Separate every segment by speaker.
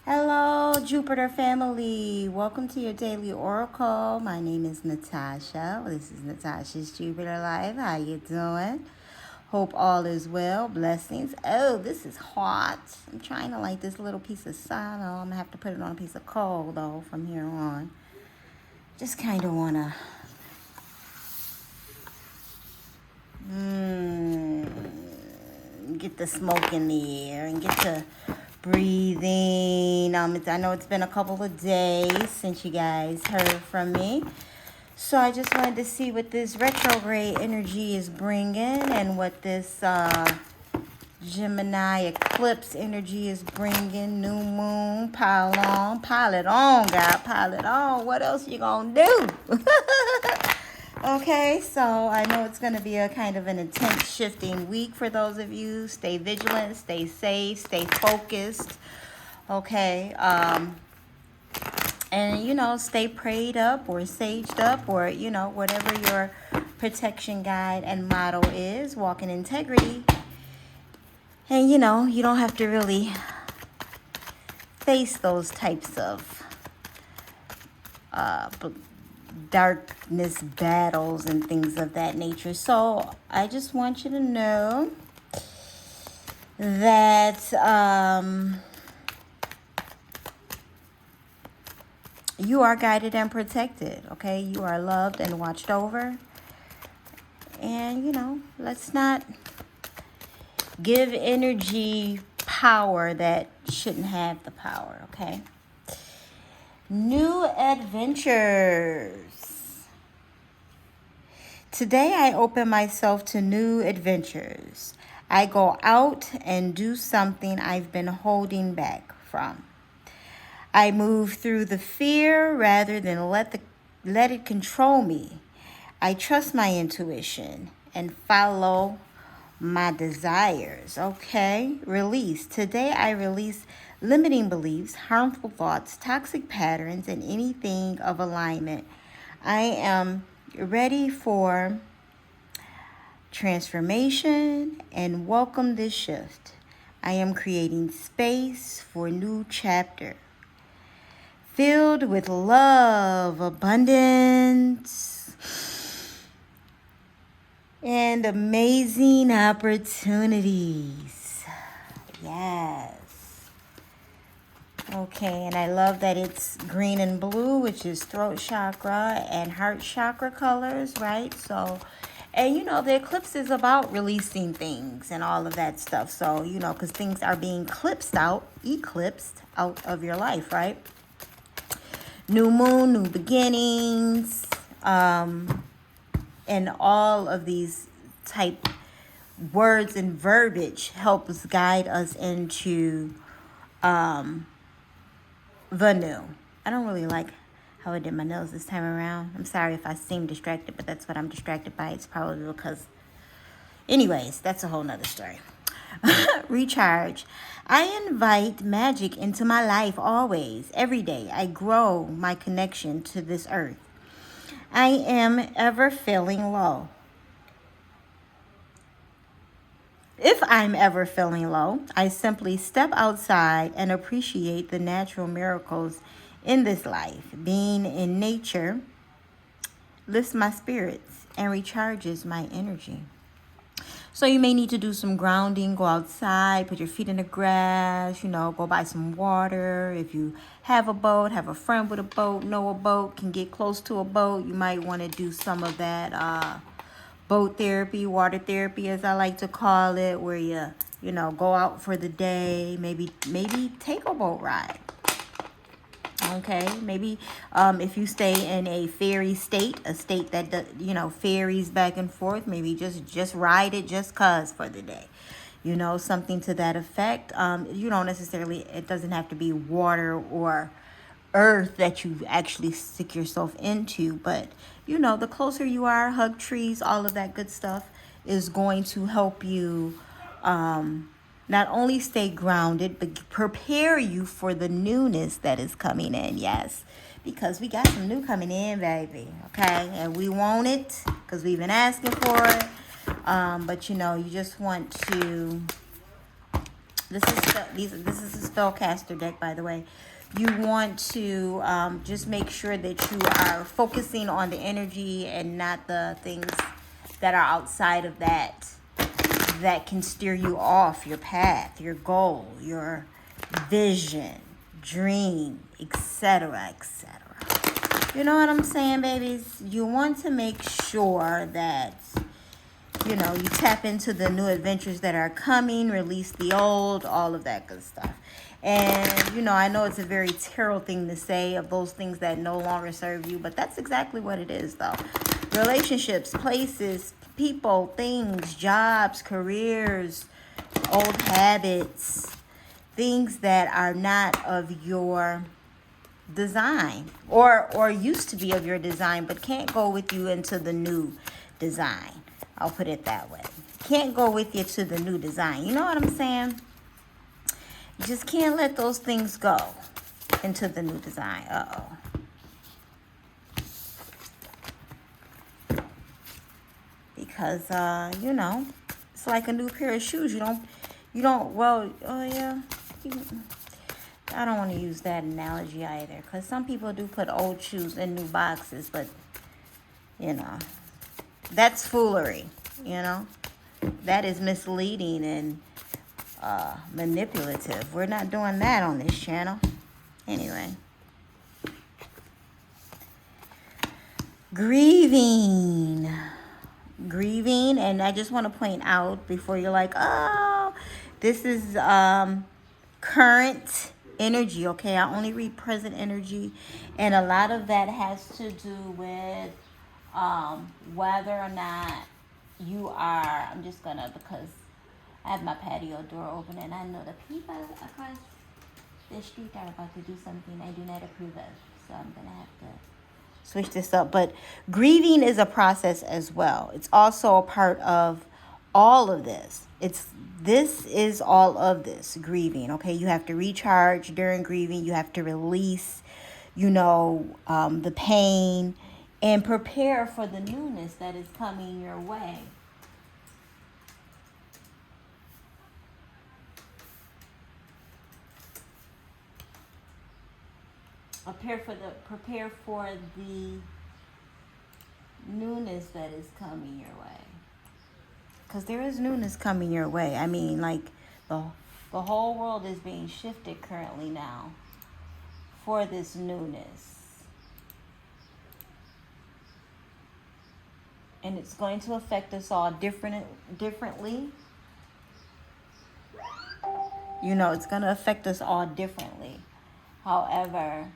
Speaker 1: Hello, Jupiter family. Welcome to your daily oracle. My name is Natasha. This is Natasha's Jupiter Live. How you doing? Hope all is well. Blessings. Oh, this is hot. I'm trying to light this little piece of sano. I'm gonna have to put it on a piece of coal though from here on. Just kind of wanna get the smoke in the air and get to breathing. I know it's been a couple of days since you guys heard from me. So I just wanted to see what this retrograde energy is bringing and what this Gemini eclipse energy is bringing. New moon, pile it on, God, pile it on. What else you gonna do? Okay, so I know it's going to be a kind of an intense shifting week for those of you. Stay vigilant, stay safe, stay focused. Okay, and stay prayed up or saged up, or whatever your protection guide and motto is. Walk in integrity. And you don't have to really face those types of darkness battles and things of that nature. So I just want you to know that you are guided and protected. Okay, you are loved and watched over. And let's not give energy power that shouldn't have the power. Okay. New adventures. Today I open myself to new adventures. I go out and do something I've been holding back from. I move through the fear rather than let it control me. I trust my intuition and follow my desires. Okay, release. Today I release limiting beliefs, harmful thoughts, toxic patterns, and anything of alignment. I am ready for transformation and welcome this shift. I am creating space for a new chapter filled with love, abundance, and amazing opportunities. Yes. Okay, and I love that it's green and blue, which is throat chakra and heart chakra colors, right? So, and the eclipse is about releasing things and all of that stuff. So, because things are being eclipsed out of your life, right? New moon, new beginnings, and all of these type words and verbiage help us guide us into the new. I don't really like how I did my nails this time around. I'm sorry if I seem distracted, but that's what I'm distracted by. It's probably because... Anyways, that's a whole nother story. Recharge. I invite magic into my life always. Every day, I grow my connection to this earth. I am ever feeling low. If I'm ever feeling low, I simply step outside and appreciate the natural miracles in this life. Being in nature lifts my spirits and recharges my energy. So you may need to do some grounding, go outside, put your feet in the grass, go buy some water. If you have a boat, have a friend with a boat, know a boat, can get close to a boat, you might want to do some of that boat therapy, water therapy, as I like to call it, where you go out for the day, maybe take a boat ride. Okay, maybe if you stay in a ferry state, a state that ferries back and forth, maybe just ride it just cause for the day. Something to that effect. You don't necessarily, it doesn't have to be water or earth that you actually stick yourself into, but the closer you are, hug trees, all of that good stuff is going to help you not only stay grounded, but prepare you for the newness that is coming in. Yes, because we got some new coming in, baby. Okay, and we want it because we've been asking for it. But you just want to This is a spellcaster deck, by the way. You want to just make sure that you are focusing on the energy and not the things that are outside of that can steer you off your path, your goal, your vision, dream, etc., etc. You know what I'm saying, babies? You want to make sure that, you know, you tap into the new adventures that are coming, release the old, all of that good stuff. And, you know, I know it's a very tarot thing to say of those things that no longer serve you, but that's exactly what it is, though. Relationships, places, people, things, jobs, careers, old habits, things that are not of your design or used to be of your design but can't go with you into the new design. I'll put it that way. Can't go with you to the new design. You know what I'm saying? You just can't let those things go into the new design. Because, you know, it's like a new pair of shoes. Well, oh yeah. I don't want to use that analogy either. Because some people do put old shoes in new boxes. But, you know, that's foolery, you know. That is misleading and manipulative. We're not doing that on this channel. Anyway. Grieving, and I just want to point out before you're like, oh, this is current energy, okay? I only read present energy, and a lot of that has to do with whether or not you are, I'm just gonna, because I have my patio door open and I know the people across the street are about to do something I do not approve of, so I'm gonna have to switch this up. But grieving is a process as well. It's also a part of all of this. This is all of this grieving, okay? You have to recharge during grieving. You have to release, you know, the pain and prepare for the newness that is coming your way. Prepare for the newness that is coming your way. Because there is newness coming your way. I mean, like, the whole world is being shifted currently now for this newness. And it's going to affect us all differently. You know, it's going to affect us all differently. However,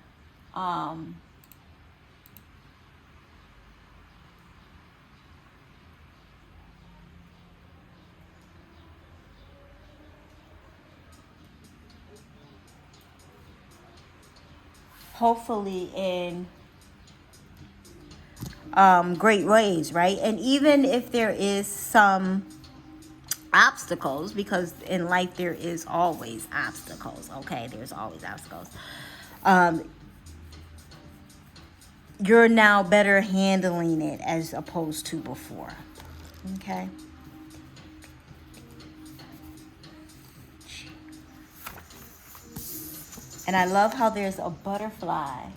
Speaker 1: hopefully in great ways, right? And even if there is some obstacles, because in life there is always obstacles, okay? There's always obstacles. You're now better handling it as opposed to before, okay? And I love how there's a butterfly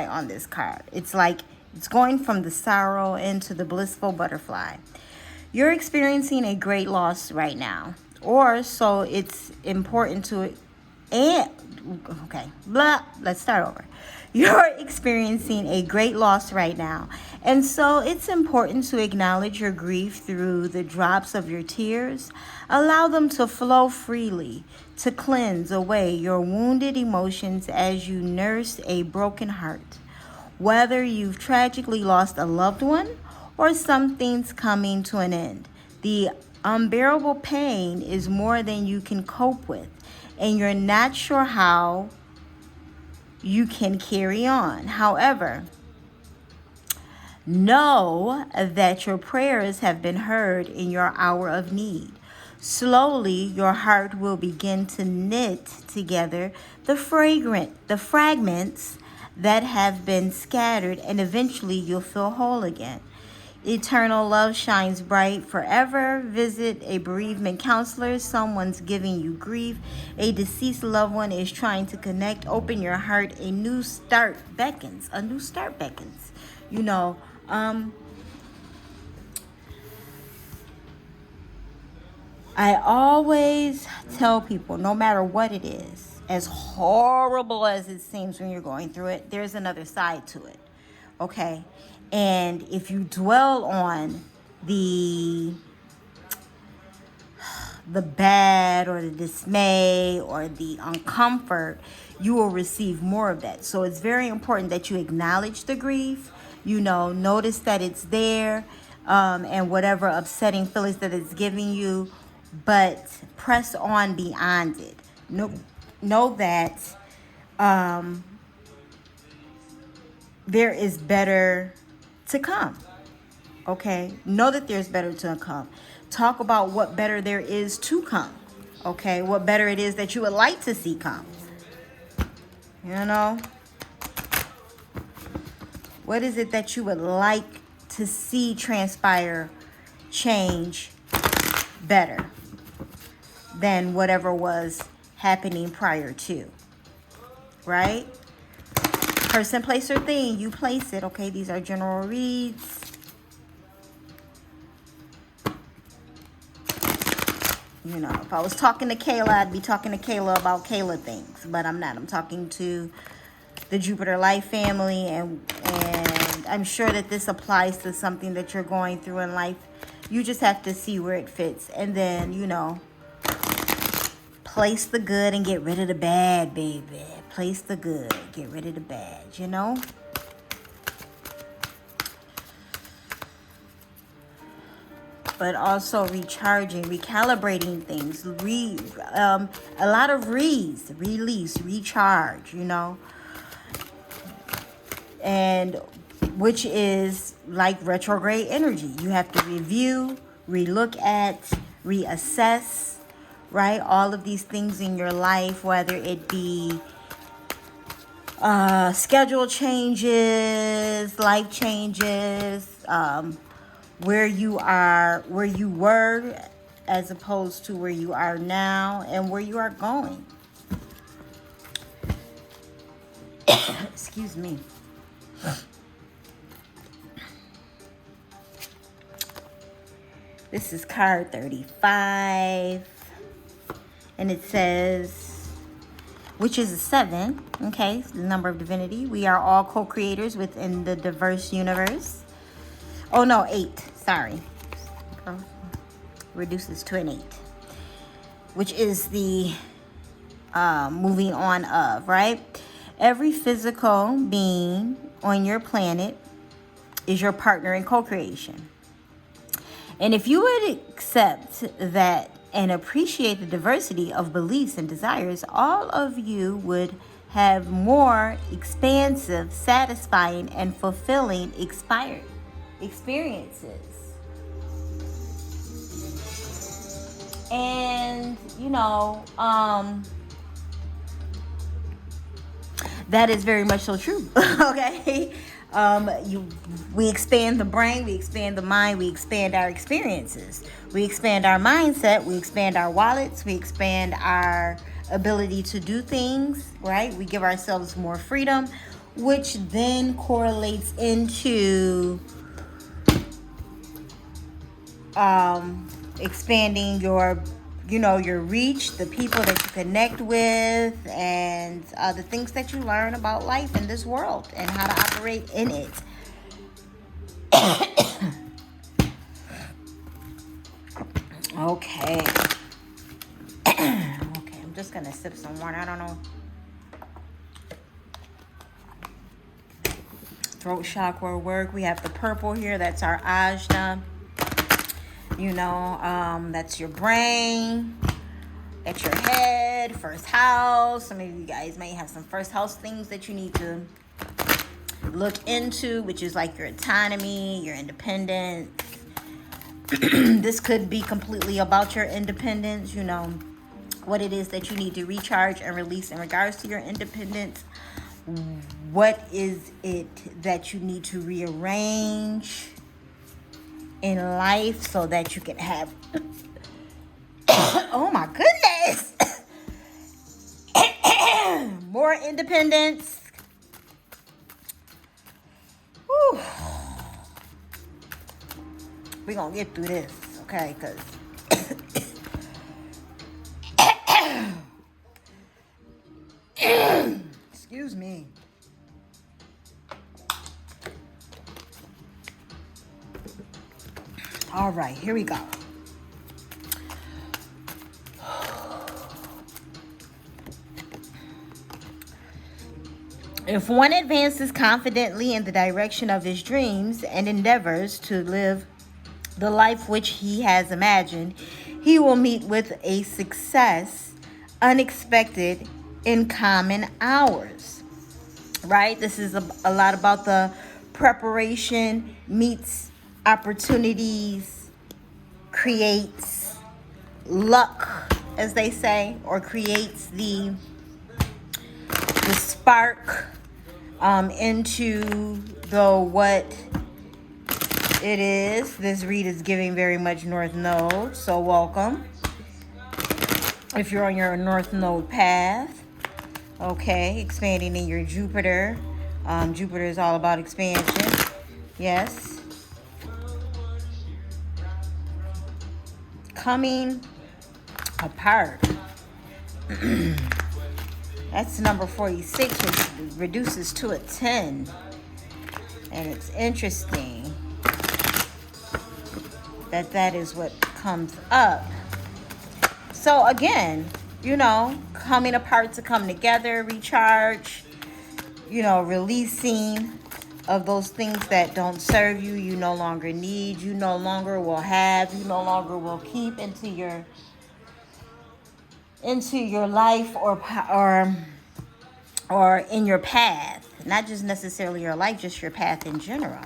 Speaker 1: on this card. It's like it's going from the sorrow into the blissful butterfly. You're experiencing a great loss right now, or so it's important to, let's start over. You're experiencing a great loss right now, and so it's important to acknowledge your grief through the drops of your tears. Allow them to flow freely, to cleanse away your wounded emotions as you nurse a broken heart. Whether you've tragically lost a loved one or something's coming to an end, the unbearable pain is more than you can cope with, and you're not sure how you can carry on. However, know that your prayers have been heard in your hour of need. Slowly, your heart will begin to knit together the fragments that have been scattered, and eventually you'll feel whole again. Eternal love shines bright forever. Visit a bereavement counselor. Someone's giving you grief. A deceased loved one is trying to connect. Open your heart. A new start beckons. A new start beckons. You know, I always tell people, no matter what it is, as horrible as it seems when you're going through it, there's another side to it. Okay? And if you dwell on the bad or the dismay or the uncomfort, you will receive more of that. So it's very important that you acknowledge the grief, you know, notice that it's there, and whatever upsetting feelings that it's giving you, but press on beyond it. Know that there is better to come. Okay? Know that there's better to come. Talk about what better there is to come. Okay? What better it is that you would like to see come. You know? What is it that you would like to see transpire, change better than whatever was happening prior to? Right? Person, place, or thing, you place it. Okay, these are general reads. You know, if I was talking to Kayla, I'd be talking to Kayla about Kayla things. But I'm not. I'm talking to the Jupiter Life family. And I'm sure that this applies to something that you're going through in life. You just have to see where it fits. And then, you know, place the good and get rid of the bad, baby. Place the good, get rid of the bad, you know? But also recharging, recalibrating things, a lot of release, recharge, you know? And which is like retrograde energy. You have to review, relook at, reassess, right? All of these things in your life, whether it be schedule changes, life changes, where you were as opposed to where you are now, and where you are going. Excuse me. This is card 35, and it says, which is a 7, okay, the number of divinity. We are all co-creators within the diverse universe. Oh, no, 8, sorry. Reduces to an 8, which is the moving on of, right? Every physical being on your planet is your partner in co-creation. And if you would accept that and appreciate the diversity of beliefs and desires, all of you would have more expansive, satisfying, and fulfilling experiences. And, you know, that is very much so true. Okay? We expand the brain, we expand the mind, we expand our experiences, we expand our mindset, we expand our wallets, we expand our ability to do things, right? We give ourselves more freedom, which then correlates into expanding your reach, the people that you connect with, and the things that you learn about life in this world and how to operate in it. Okay. Okay, I'm just gonna sip some water. I don't know. Throat chakra work. We have the purple here. That's our ajna. You know, that's your brain, that's your head, first house. Some of you guys may have some first house things that you need to look into, which is like your autonomy, your independence. This could be completely about your independence, you know, what it is that you need to recharge and release in regards to your independence. What is it that you need to rearrange? in life so that you can have, oh my goodness, more independence. Whew. We're going to get through this, okay? Because excuse me. All right, here we go. If one advances confidently in the direction of his dreams and endeavors to live the life which he has imagined, he will meet with a success unexpected in common hours. Right? This is a lot about the preparation meets opportunities, creates luck, as they say, or creates the spark into the what it is. This read is giving very much North Node, so welcome. If you're on your North Node path, okay, expanding in your Jupiter. Jupiter is all about expansion. Yes. Coming apart. That's number 46, which reduces to a 10. And it's interesting that is what comes up. So again, coming apart to come together, recharge, releasing of those things that don't serve you, you no longer need, you no longer will have, you no longer will keep into your life or in your path. Not just necessarily your life, just your path in general.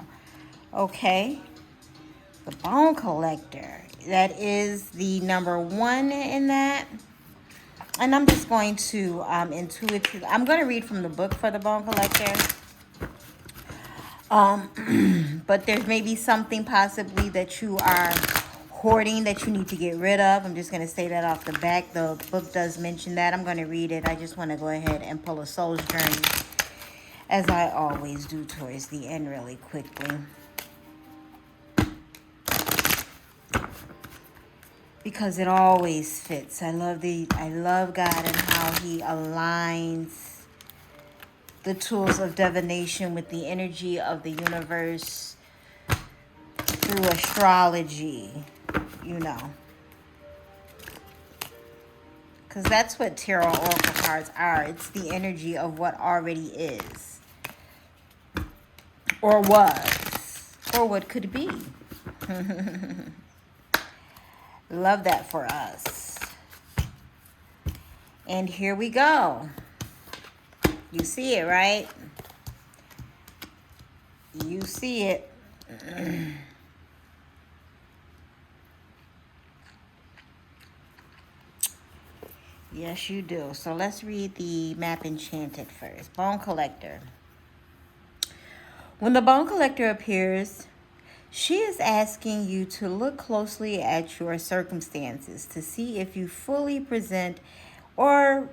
Speaker 1: Okay. The Bone Collector. That is the number 1 in that. And I'm just going to I'm going to read from the book for the Bone Collector. But there may be something possibly that you are hoarding that you need to get rid of. I'm just going to say that off the back. The book does mention that. I'm going to read it. I just want to go ahead and pull a soul's journey, as I always do towards the end really quickly. Because it always fits. I love God and how he aligns the tools of divination with the energy of the universe through astrology, Because that's what tarot oracle cards are. It's the energy of what already is. Or was. Or what could be. Love that for us. And here we go. You see it, right? You see it. Yes, you do. So let's read the map enchanted first. Bone Collector. When the Bone Collector appears, she is asking you to look closely at your circumstances to see if you fully present or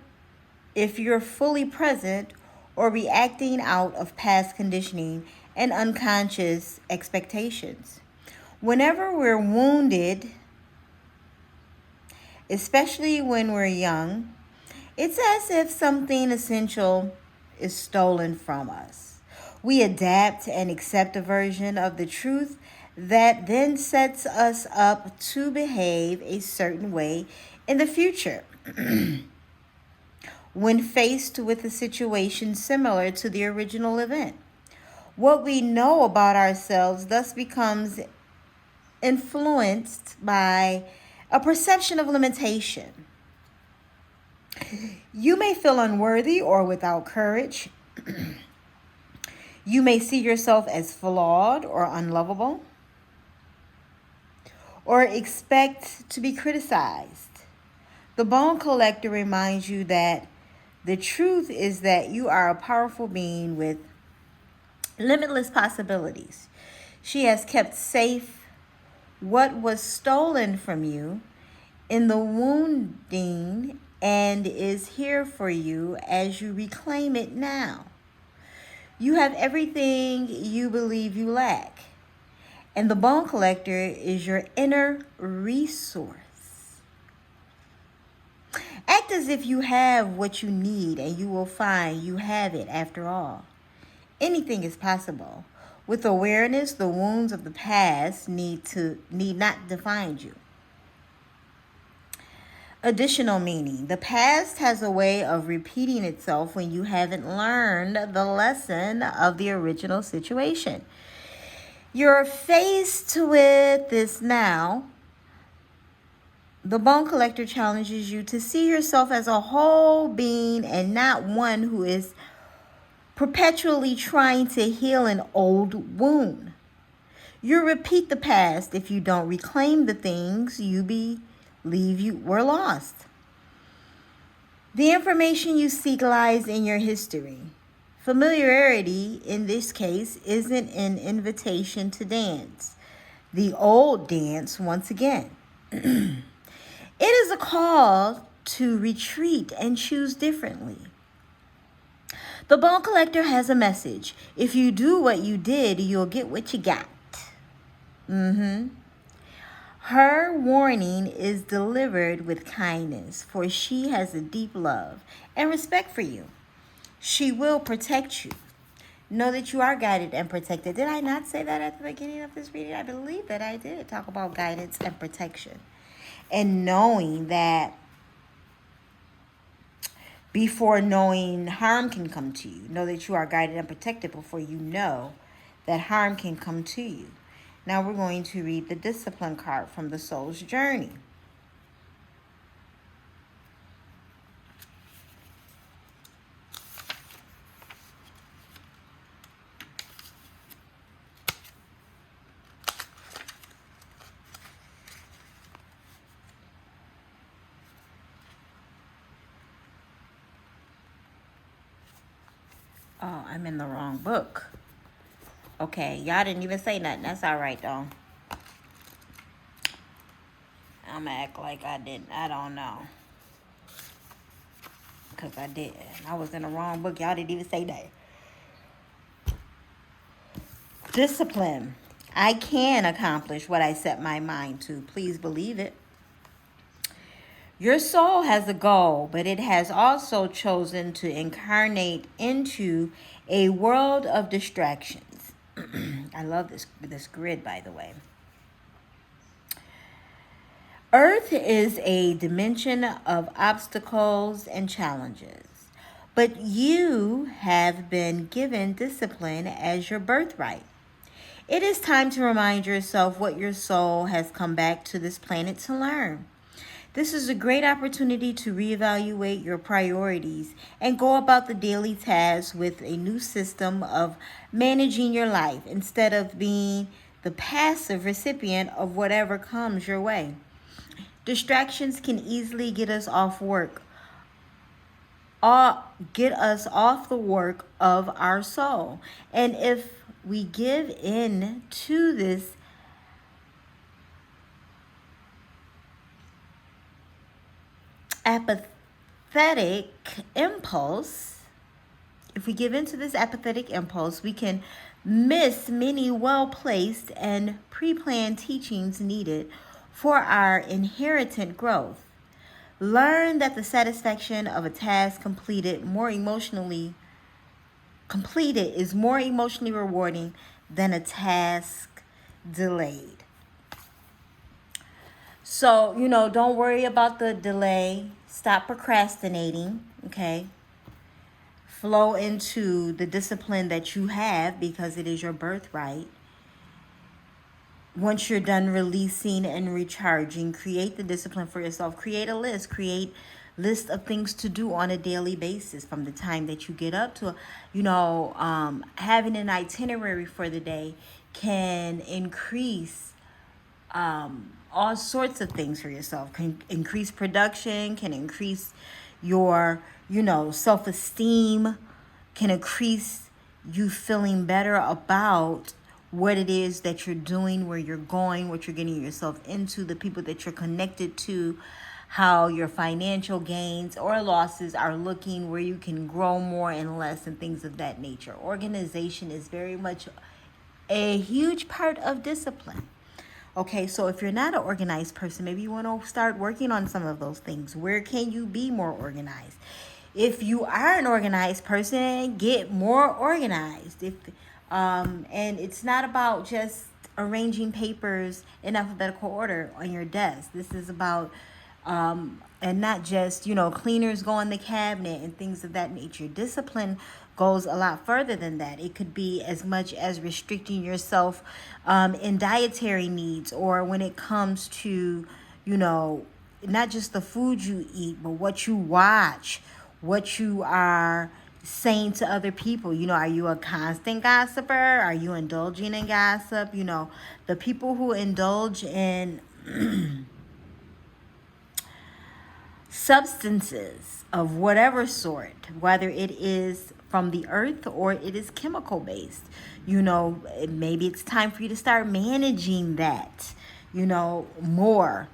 Speaker 1: if you're fully present or reacting out of past conditioning and unconscious expectations. Whenever we're wounded, especially when we're young, it's as if something essential is stolen from us. We adapt and accept a version of the truth that then sets us up to behave a certain way in the future. When faced with a situation similar to the original event, what we know about ourselves thus becomes influenced by a perception of limitation. You may feel unworthy or without courage. You may see yourself as flawed or unlovable, or expect to be criticized. The Bone Collector reminds you that the truth is that you are a powerful being with limitless possibilities. She has kept safe what was stolen from you in the wounding and is here for you as you reclaim it now. You have everything you believe you lack, and the bone collector is your inner resource. Act as if you have what you need, and you will find you have it after all. Anything is possible. With awareness, the wounds of the past need not define you. Additional meaning. The past has a way of repeating itself when you haven't learned the lesson of the original situation. You're faced with this now. The bone collector challenges you to see yourself as a whole being and not one who is perpetually trying to heal an old wound. You repeat the past if you don't reclaim the things you believe you were lost. The information you seek lies in your history. Familiarity, in this case, isn't an invitation to dance the old dance once again. It is a call to retreat and choose differently. The bone collector has a message. If you do what you did, you'll get what you got. Her warning is delivered with kindness, for she has a deep love and respect for you. She will protect you. Know that you are guided and protected. Did I not say that at the beginning of this reading? I believe that I did talk about guidance and protection. And knowing that before knowing harm can come to you. Know that you are guided and protected before you know that harm can come to you. Now we're going to read the discipline card from the soul's journey. Oh, I'm in the wrong book. Okay, y'all didn't even say nothing. That's all right, though. I'm going to act like I didn't. I don't know. Because I didn't. I was in the wrong book. Y'all didn't even say that. Discipline. I can accomplish what I set my mind to. Please believe it. Your soul has a goal, but it has also chosen to incarnate into a world of distractions. I love this grid, by the way. Earth is a dimension of obstacles and challenges, but you have been given discipline as your birthright. It is time to remind yourself what your soul has come back to this planet to learn. This is a great opportunity to reevaluate your priorities and go about the daily tasks with a new system of managing your life instead of being the passive recipient of whatever comes your way. Distractions can easily get us off work, get us off the work of our soul. And if we give in to this apathetic impulse, we can miss many well-placed and pre-planned teachings needed for our inherent growth. Learn that the satisfaction of a task completed is more emotionally rewarding than a task delayed. So, don't worry about the delay. Stop procrastinating, okay? Flow into the discipline that you have because it is your birthright. Once you're done releasing and recharging, create the discipline for yourself. Create a list. Create list of things to do on a daily basis from the time that you get up to, having an itinerary for the day can increase all sorts of things for yourself. Can increase production, can increase your, self-esteem, can increase you feeling better about what it is that you're doing, where you're going, what you're getting yourself into, the people that you're connected to, how your financial gains or losses are looking, where you can grow more and less, and things of that nature. Organization is very much a huge part of discipline. Okay, so if you're not an organized person, maybe you want to start working on some of those things. Where can you be more organized? If you are an organized person, get more organized. And it's not about just arranging papers in alphabetical order on your desk. This is about and not just, cleaners go in the cabinet and things of that nature. Discipline goes a lot further than that. It could be as much as restricting yourself in dietary needs, or when it comes to, not just the food you eat, but what you watch, what you are saying to other people. Are you a constant gossiper? Are you indulging in gossip? The people who indulge in substances of whatever sort, whether it is from the earth or it is chemical based, maybe it's time for you to start managing that, more.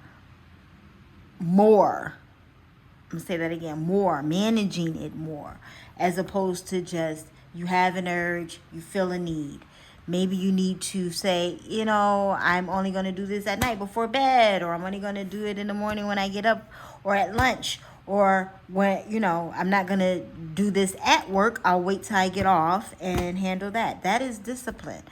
Speaker 1: I'm gonna say that again, more, managing it more, as opposed to just you have an urge, you feel a need. Maybe you need to say, I'm only going to do this at night before bed, or I'm only going to do it in the morning when I get up, or at lunch, or when, I'm not going to do this at work. I'll wait till I get off and handle that. That is discipline.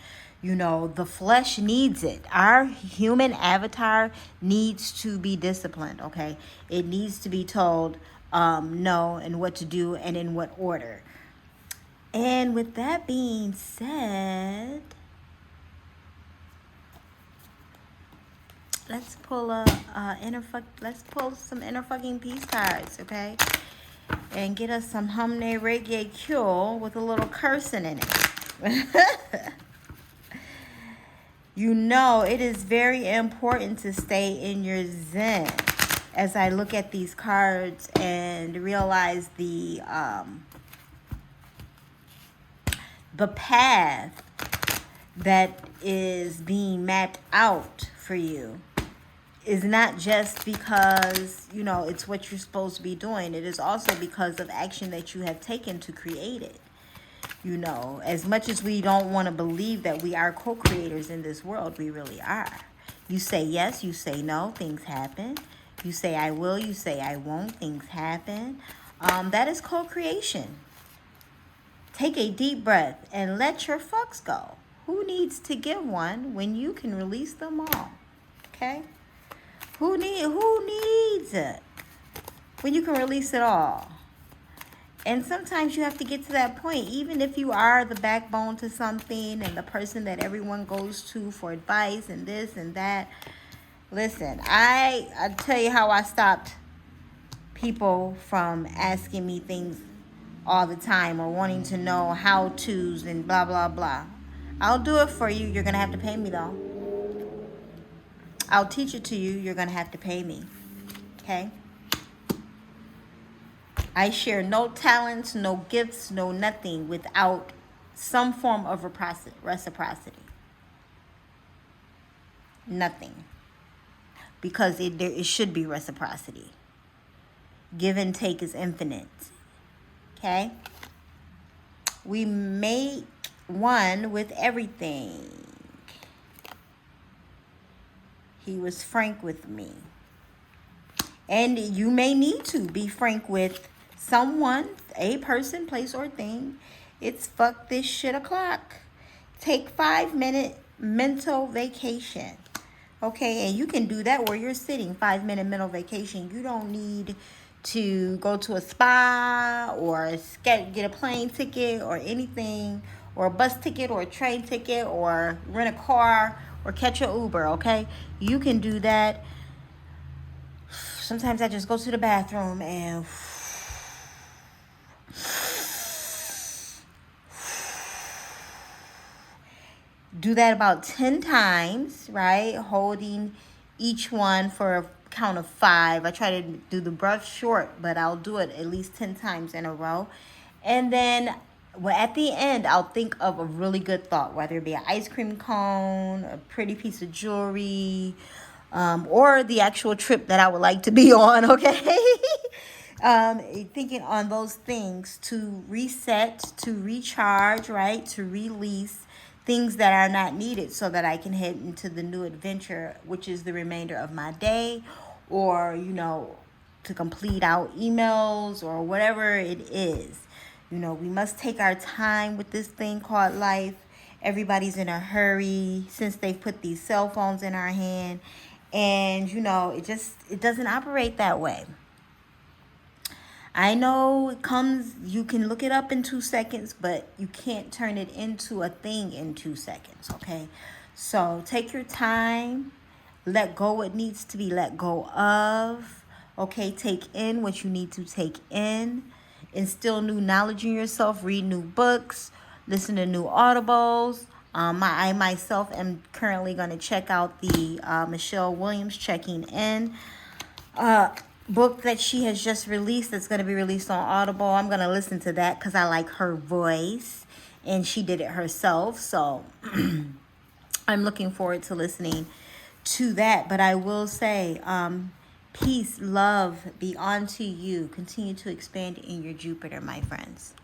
Speaker 1: The flesh needs it. Our human avatar needs to be disciplined, okay? It needs to be told no, and what to do and in what order. And with that being said, let's pull some inner fucking peace cards, okay? And get us some Humne Reggae Cure with a little cursing in it. It is very important to stay in your zen. As I look at these cards and realize the path that is being mapped out for you is not just because, it's what you're supposed to be doing. It is also because of action that you have taken to create it. As much as we don't want to believe that we are co-creators in this world, we really are. You say yes, you say no, things happen. You say I will, you say I won't, things happen. That is co-creation. Take a deep breath and let your fucks go. Who needs to give one when you can release them all? Okay? Who needs it when you can release it all? And sometimes you have to get to that point, even if you are the backbone to something and the person that everyone goes to for advice and this and that. Listen, I tell you how I stopped people from asking me things all the time, or wanting to know how-tos and blah, blah, blah. I'll do it for you. You're going to have to pay me, though. I'll teach it to you. You're going to have to pay me. Okay? I share no talents, no gifts, no nothing without some form of reciprocity. Nothing. Because it should be reciprocity. Give and take is infinite. Okay? We make one with everything. He was frank with me. And you may need to be frank with someone, a person, place, or thing. It's fuck this shit o'clock. Take 5-minute mental vacation. Okay, and you can do that where you're sitting. 5-minute mental vacation. You don't need to go to a spa or get a plane ticket or anything, or a bus ticket or a train ticket, or rent a car or catch an Uber. Okay, you can do that. Sometimes I just go to the bathroom and do that about 10 times, right? Holding each one for a count of 5. I try to do the breath short, but I'll do it at least 10 times in a row. And then well, at the end, I'll think of a really good thought, whether it be an ice cream cone, a pretty piece of jewelry, or the actual trip that I would like to be on, okay? Thinking on those things to reset, to recharge, right? To release things that are not needed so that I can head into the new adventure, which is the remainder of my day, or, to complete out emails or whatever it is. We must take our time with this thing called life. Everybody's in a hurry since they've put these cell phones in our hand. And, it doesn't operate that way. I know you can look it up in 2 seconds, but you can't turn it into a thing in 2 seconds, okay? So take your time, let go what needs to be let go of, okay? Take in what you need to take in, instill new knowledge in yourself, read new books, listen to new audibles. I myself am currently going to check out the Michelle Williams Checking In book that she has just released, that's going to be released on Audible. I'm going to listen to that because I like her voice and she did it herself. So I'm looking forward to listening to that. But I will say, peace, love be unto you. Continue to expand in your Jupiter, my friends.